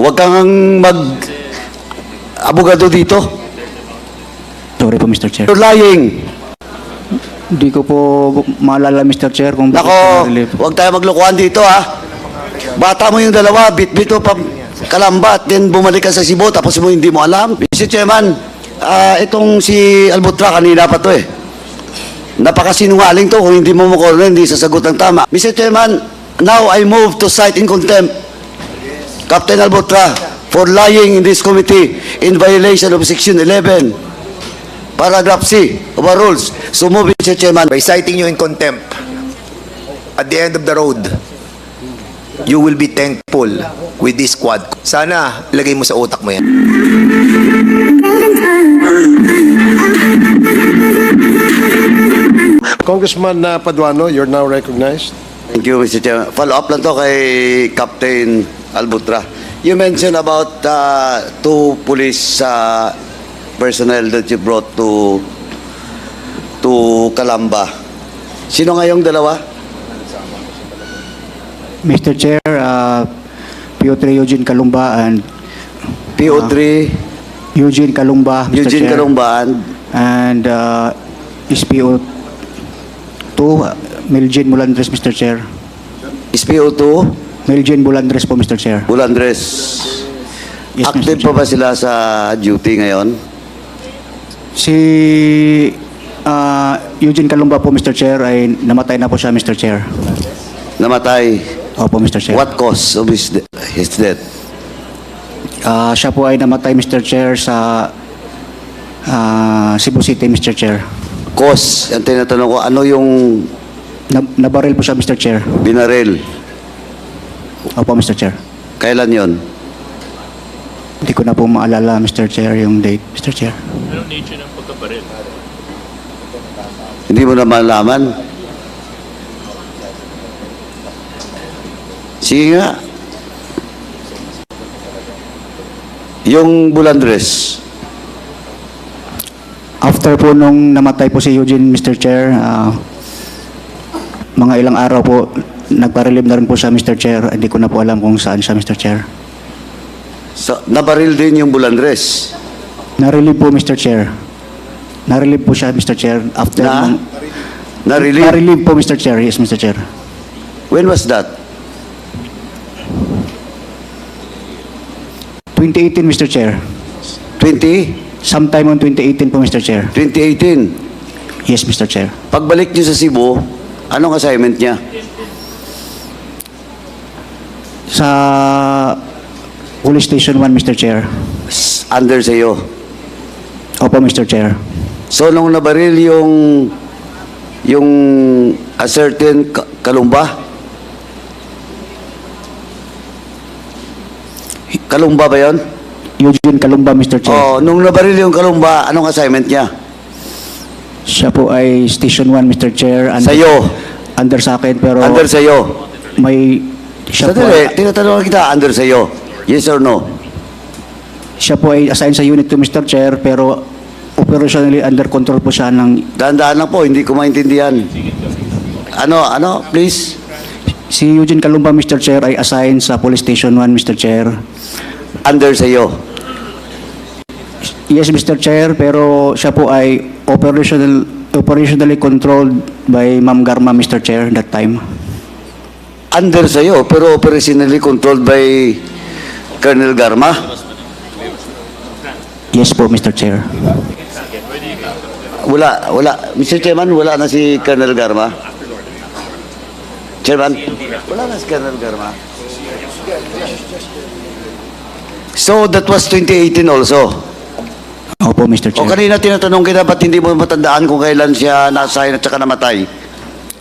Huwag kang mag-abogado dito. Sorry po, Mr. Chair. You're lying. Hindi ko po maalala, Mr. Chair, kung bakit Nako, po na-relieve. huwag tayo maglokohan dito, ha? Bata mo yung dalawa, bit-bit mo pa Kalamba, at then bumalik ka sa Cebu, tapos mo hindi mo alam. Mr. Chairman, itong si Albutra, kanina pa to eh. Napakasinungaling to, kung hindi mo makorner, hindi sasagot ng tama. Mr. Chairman, now I move to cite in contempt Captain Albutra for lying in this committee in violation of Section 11, Paragraph C of our rules. So move, Mr. Chairman. By citing you in contempt, at the end of the road, you will be thankful with this squad. Sana, ilagay mo sa utak mo yan. Congressman Paduano, you're now recognized. Thank you, Mr. Chairman. Follow up lang to kay Captain Albutra. You mentioned about two police personnel that you brought to Calamba. Sino nga yung dalawa? Mr. Chair, Piotr Eugene Calumba and PO3, Eugene Calumba, Mr. Eugene Chair. Calumban, And SPO 2, Melgin Bulandres, Mr. Chair. SPO2, Melgin Bulandres po, Mr. Chair. Bulandres. Yes, Mr. Active Chair. pa ba sila sa duty ngayon? Si Eugene Calumba po, Mr. Chair, ay namatay na po siya, Mr. Chair. Namatay. Opo, Mr. Chair. What cause of his death? Siya po ay namatay, Mr. Chair, sa Cebu City, Mr. Chair. Cause, ang tinatanong ko, ano yung Nabaril po siya, Mr. Chair. binaril? Opo, Mr. Chair. Kailan yon? Hindi ko na po maalala, Mr. Chair, yung date, Mr. Chair. Anong nature ng pagkabaril? Hindi mo na malaman? Sige nga. Yung Bulandres, After po nung namatay po si Eugene, Mr. Chair, mga ilang araw po, nagpa-relieve na rin po siya, Mr. Chair. Hindi ko na po alam kung saan siya, Mr. Chair. nabaril din yung Bulandres. Na-relieve po, Mr. Chair. Na-relieve po siya, Mr. Chair. After Na-relieve? Na-relieve po, Mr. Chair. Yes, Mr. Chair. When was that? 2018, Mr. Chair. 20? Sometime on 2018 po, Mr. Chair. 2018. Yes, Mr. Chair. Pagbalik niyo sa Cebu, anong assignment niya? Sa Police Station 1, Mr. Chair. Under sa'yo. Opo, Mr. Chair. So, nung nabaril yung a certain Kalumba? Kalumba ba yon? Eugene Calumba, Mr. Chair. Oh, nung nabaril yung Kalumba, anong assignment niya? Siya po ay Station 1, Mr. Chair. Sa'yo? Under sa akin, pero Under sa'yo? may... Siya po, Sandali, tinatanong kita, under sa'yo? Yes or no? siya po ay assigned sa Unit 2, Mr. Chair, pero operationally under control po siya ng... Dahan-dahan lang po, hindi ko maintindihan. Ano, please? Si Eugene Calumba, Mr. Chair, ay assigned sa Police Station 1, Mr. Chair. Under sa'yo? Yes, Mr. Chair, pero siya po ay operationally controlled by Ma'am Garma, Mr. Chair, that time. Under sa'yo, pero operationally controlled by Colonel Garma? Yes po, Mr. Chair. Wala. Mr. Chairman, wala na si Colonel Garma? Chairman, wala na si Colonel Garma? So, that was 2018 also? Opo, Mr. O Chair. kanina tinatanong kita, ba't hindi mo matandaan kung kailan siya na-assign at saka namatay?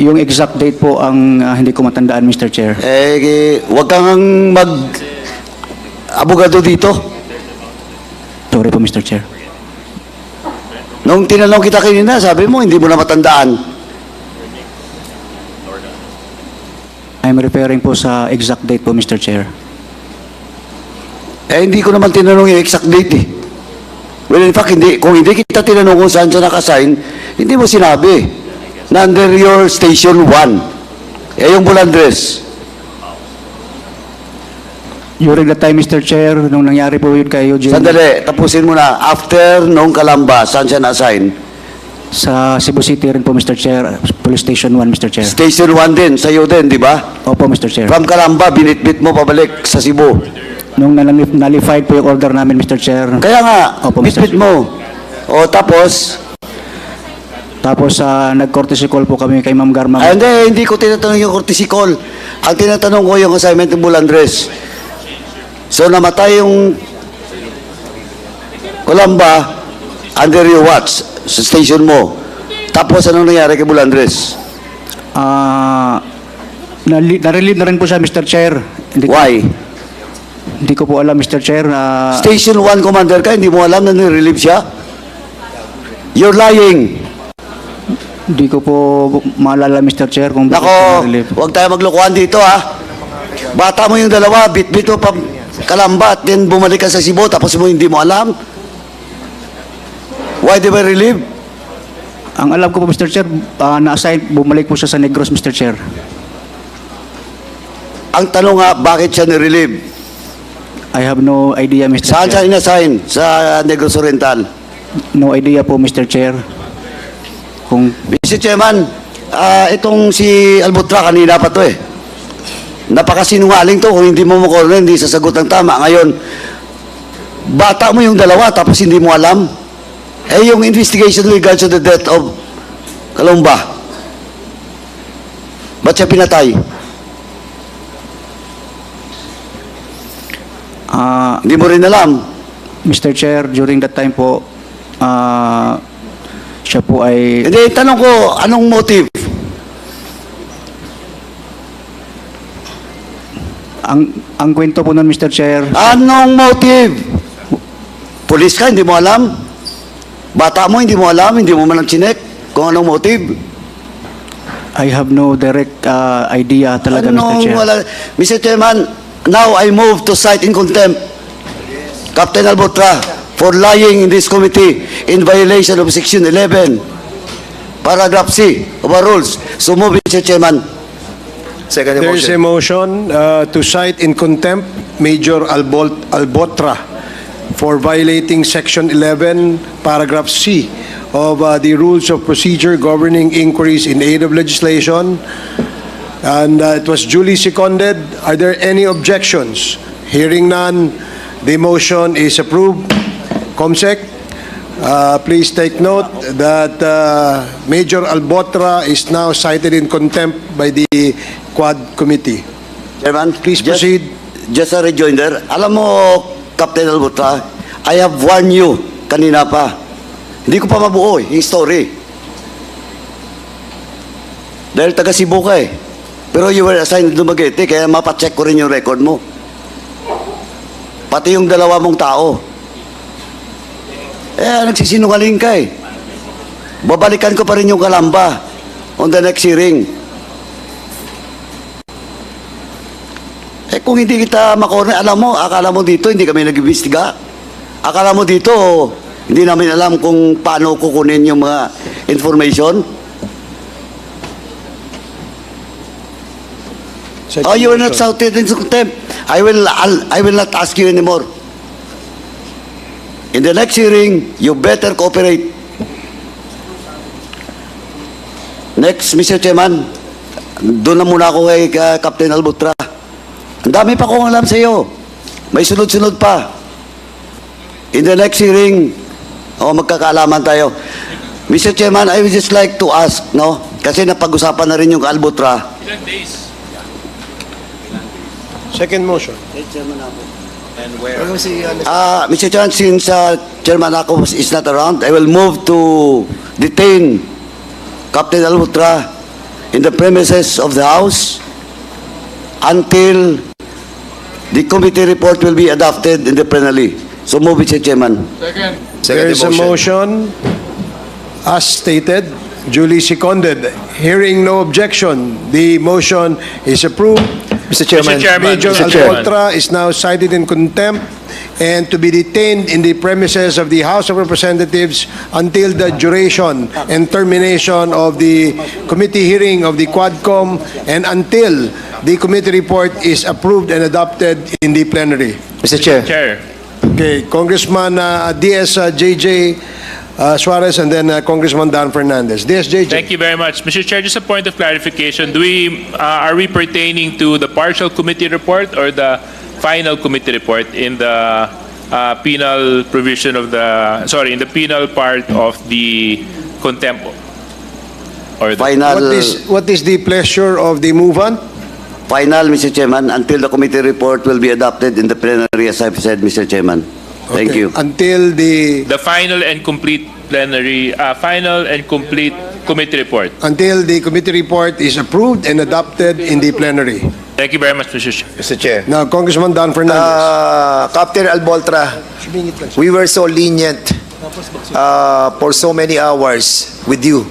Yung exact date po ang hindi ko matandaan, Mr. Chair. Huwag kang mag-abogado dito. Sorry po, Mr. Chair. Nung tinanong kita kanina, sabi mo, hindi mo na matandaan. I'm referring po sa exact date po, Mr. Chair. Hindi ko naman tinanong yung exact date eh. Well, in fact, kung hindi kita tinanong kung saan siya nakasign, hindi mo sinabi na under your station 1. Yung Bulandres. During the time, Mr. Chair, nung nangyari po yun kay Eugene Sandali, tapusin mo na. After nung Calamba, saan siya na-assign? sa Cebu City rin po, Mr. Chair, Police Station 1, Mr. Chair. Station 1 din, sa'yo din, di ba? Opo, Mr. Chair. From Calamba, binitbit mo pabalik sa Cebu. Nung nullified po yung order namin, Mr. Chair. Kaya nga, Opo, Mr. bitbit mo. O tapos, Tapos nag-courtesy call po kami kay Ma'am Garma. hindi ko tinatanong yung courtesy call. Ang tinatanong ko yung assignment ng Bulandres. So namatay yung Calamba under your watch sa station mo. Tapos anong nangyari kay Bulandres? Na-relieve na rin po siya, Mr. Chair. Why? Hindi ko po alam, Mr. Chair. Station 1 commander ka, hindi mo alam na nirelieve siya? You're lying. Hindi ko po maalala, Mr. Chair, kung bakit Nako, siya na-relieve. huwag tayo maglokohan dito ha. Bata mo yung dalawa, bit-bit mo pa Calamba at then bumalik ka sa Cebu tapos mo hindi mo alam. Why they were relieved? Ang alam ko po, Mr. Chair, na-assign, bumalik po siya sa Negros, Mr. Chair. Ang tanong nga, bakit siya nirelieve? I have no idea, Mr. Saan siya Chair. inassign? Sa Negros Oriental. No idea po, Mr. Chair. Kung Mr. Chairman, itong si Albutra kanina pa to eh. Napakasinungaling to, kung hindi mo makorner, hindi sasagot ng tama. Ngayon, bata mo yung dalawa tapos hindi mo alam. Eh yung investigation with regards to the death of Calamba, ba't siya pinatay? Hindi mo rin alam. Mr. Chair, during that time po, siya po ay... Hindi, tanong ko, anong motive? Ang kwento po nun, Mr. Chair, Anong motive? Pulis ka, hindi mo alam? Bata mo, hindi mo alam? Hindi mo man lang chinek kung anong motive? I have no direct idea talaga, Mr. Chair. Mr. Chairman, now I move to cite in contempt Captain Albutra for lying in this committee in violation of Section 11, Paragraph C of our rules. So move, Mr. Chairman. Second There is a motion. motion to cite in contempt Major Albotra for violating Section 11, Paragraph C of the Rules of Procedure governing inquiries in aid of legislation. And it was duly seconded. Are there any objections? Hearing none, the motion is approved. Comsec, please take note that Major Albotra is now cited in contempt by the Quad Committee. Chairman, Please proceed. Just a rejoinder. Alam mo, Captain Albutra, I have warned you kanina pa. Hindi ko pa mabuo yung story. Dahil taga Cebu ka eh. Pero you were assigned to Dumaguete, kaya mapacheck ko rin yung record mo. Pati yung dalawa mong tao. Nagsisinungaling ka eh. Babalikan ko pa rin yung Calamba on the next hearing. Kung hindi kita makorner, alam mo, akala mo dito, hindi kami nag-imbestiga. Akala mo dito, hindi namin alam kung paano kukunin yung mga information. Oh, you are not shouted in contempt. I will not ask you anymore. In the next hearing, you better cooperate. Next, Mr. Chairman, doon na muna ako kay Captain Albutra. Ang dami pa kong alam sa iyo. May sunod-sunod pa. In the next hearing, magkakaalaman tayo. Mr. Chairman, I would just like to ask, no? Kasi napag-usapan na rin yung Albutra. Ilang days? Second motion. Mr. Chairman, since Chairman Ako is not around, I will move to detain Captain Albutra in the premises of the House until the committee report will be adopted in the plenary. So move, Mr. Chairman. There is a motion, as stated, duly seconded. Hearing no objection, the motion is approved. Mr. Chairman. Major Mr. Chairman. Albotra is now cited in contempt and to be detained in the premises of the House of Representatives until the duration and termination of the committee hearing of the Quadcom and until the committee report is approved and adopted in the plenary. Mr. Chair. Chair, Okay, Congressman DS JJ Suarez and then Congressman Dan Fernandez. DS JJ. thank you very much. Mr. Chair, just a point of clarification. Are we pertaining to the partial committee report or the final committee report in the penal provision of in the penal part of the contempt? Or the, Final, What is the pleasure of the movant? final, Mr. Chairman, until the committee report will be adopted in the plenary, as I've said, Mr. Chairman. Thank Okay, you. Until the final and complete plenary, final and complete committee report. until the committee report is approved and adopted in the plenary. Thank you very much, Mr. Chair. Mr. Chair. Now, Congressman Dan Fernandez. Captain Alboltra, we were so lenient for so many hours with you.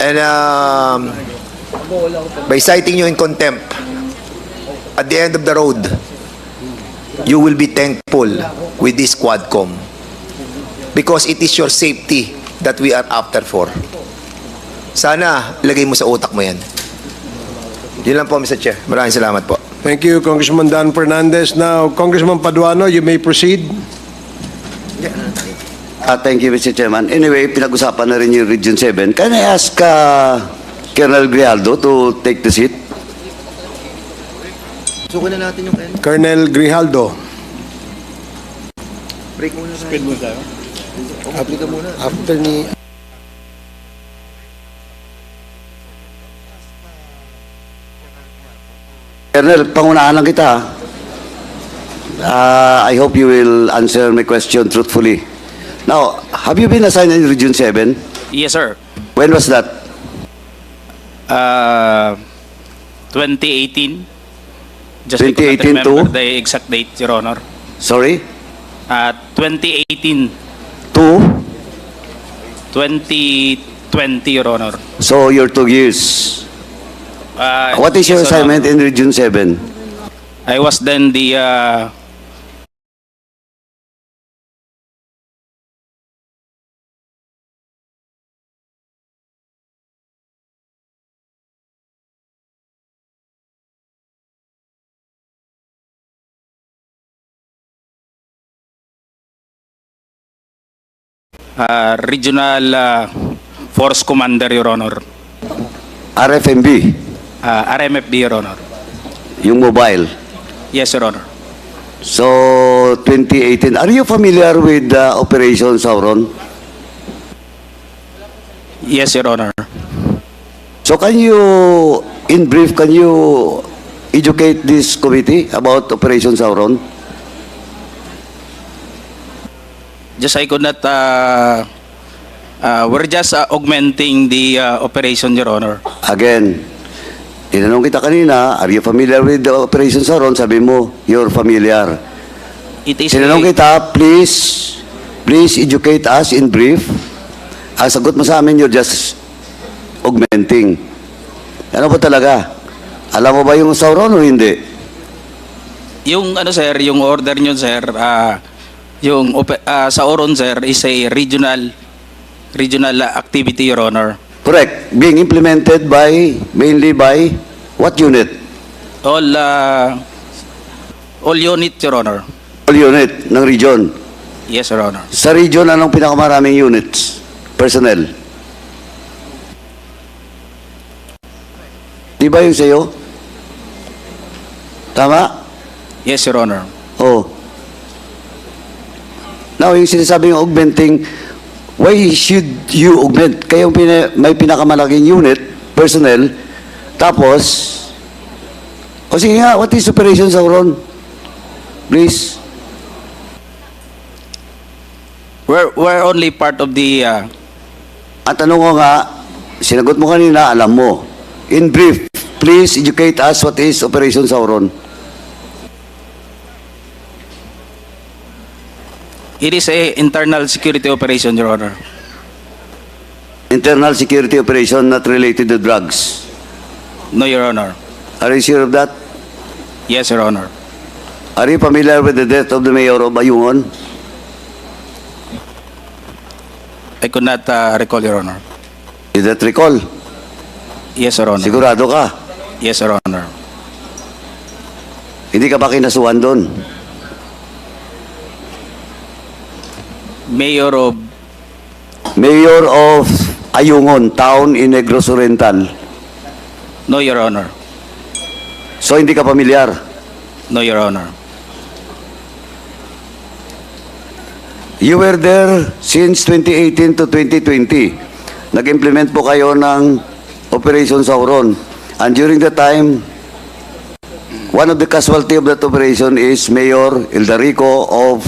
And by citing you in contempt, at the end of the road, you will be thankful with this Quadcom. Because it is your safety that we are after for. Sana, lagay mo sa utak mo yan. Yun lang po, Mr. Chair. Maraming salamat po. Thank you, Congressman Dan Fernandez. Now, Congressman Paduano, you may proceed. Thank you, Mr. Chairman. Anyway, pinag-usapan na rin yung Region 7. Can I ask Colonel Grijaldo to take the seat? Colonel Grijaldo. After ni... Colonel, pangunahan lang kita. I hope you will answer my question truthfully. Now, have you been assigned in Region 7? Yes, sir. When was that? 2018. Just 2018 I could not remember to? the exact date, Your Honor. Sorry? 2018 2? 2020, Your Honor. So, you're 2 years. What is your yes, Your assignment Honor. in Region 7? I was then the regional force commander, Your Honor. RFMB, RMFB, Your Honor. yung mobile. Yes, Your Honor. So, 2018. Are you familiar with Operation Sauron? Yes, Your Honor. So, can you, in brief, can you educate this committee about Operation Sauron? Just I could not. We're just augmenting the operation, Your Honor. Again, tinanong kita kanina, are you familiar with the Operation Sauron? Sabi mo, you're familiar. It is Tinanong kita, please educate us in brief. Ang sagot mo sa amin, you're just augmenting. Ano po talaga? Alam mo ba yung Sauron o hindi? yung ano sir, yung order nyo sir, sa Oron sir is a regional activity, Your Honor. Correct. Being implemented by, mainly by, what unit? All unit, Your Honor. All unit ng region. Yes, Your Honor. Sa region, anong pinakamaraming units? Personnel. Di ba yung sa'yo? Tama? Yes, Your Honor. Oh. Now, yung sinasabing augmenting, why should you augment? Kaya may pinakamalaking unit, personnel, tapos, o sige nga, what is Operation Sauron? Please. We're only part of the Ang tanong ko nga, sinagot mo kanina, alam mo. In brief, please educate us what is Operation Sauron. it is a internal security operation, Your Honor. Internal security operation not related to drugs. No, Your Honor. Are you sure of that? Yes, Your Honor. Are you familiar with the death of the mayor of Ayungon? I could not recall, Your Honor. Is that recall? Yes, Your Honor. Sigurado ka? Yes, Your Honor. Hindi ka ba kinasuhan doon? Mayor of Mayor of Ayungon, town in Negros Oriental. No, Your Honor. So hindi ka pamilyar? No, Your Honor. You were there since 2018 to 2020. Nag-implement po kayo ng Operation Sauron. And during the time, one of the casualty of that operation is Mayor Eldarico of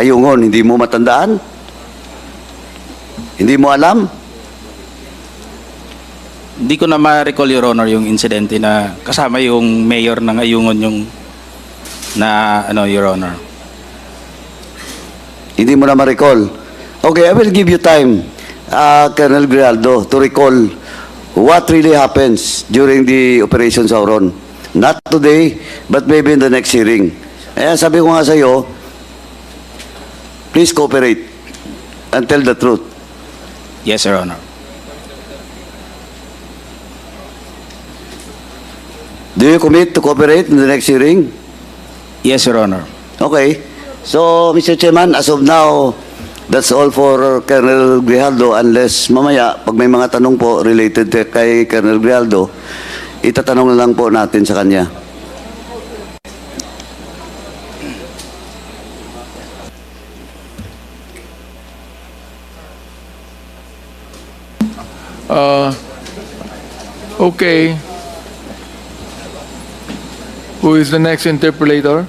Ayungon. Hindi mo matandaan? Hindi mo alam? Hindi ko na ma-recall, Your Honor, yung insidente na kasama yung mayor ng Ayungon yung na Your Honor. Hindi mo na ma-recall. Okay, I will give you time, Colonel Grijaldo, to recall what really happens during the Operation Sauron. Not today, but maybe in the next hearing. Ayan, sabi ko nga sa iyo, please cooperate and tell the truth. Yes, Your Honor. Do you commit to cooperate in the next hearing? Yes, Your Honor. Okay. So, Mr. Chairman, as of now, that's all for Colonel Grijaldo unless mamaya, pag may mga tanong po related kay Colonel Grijaldo, itatanong na lang po natin sa kanya. Okay. Who is the next interpolator?